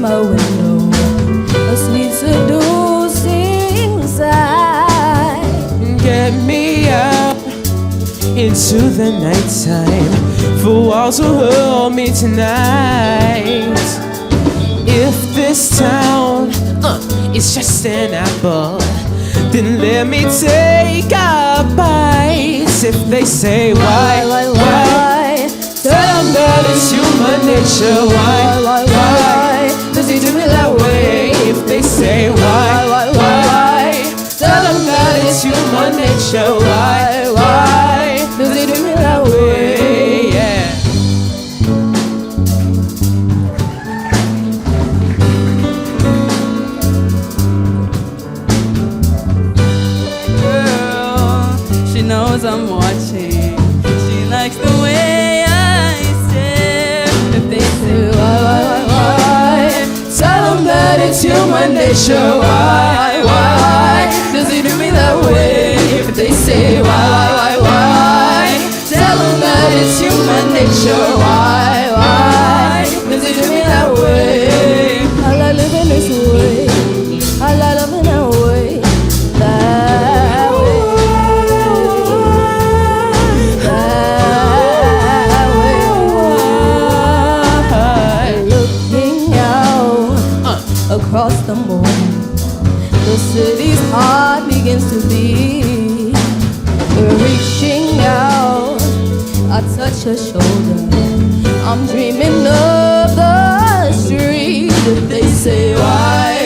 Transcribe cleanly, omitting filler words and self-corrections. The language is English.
my window, a sweet seducing sigh. Get me out into the nighttime, for walls will hold me tonight. If this town is just an apple, then let me take a bite. If they say why, tell them that it's human nature. Why does he do me that way? If they say why, tell them that it's human nature. Why does he do me that way? Yeah. She knows I'm watching. She likes the way I stare. If they say why, tell them that it's human nature. Why does he do me that way? If they say why, tell them that it's human nature. Why does he do me that way? I like living this way, I like loving that way, that way. Across the moon, the city's heart begins to beat. Reaching out, I touch her shoulder. I'm dreaming of the street. If they say why,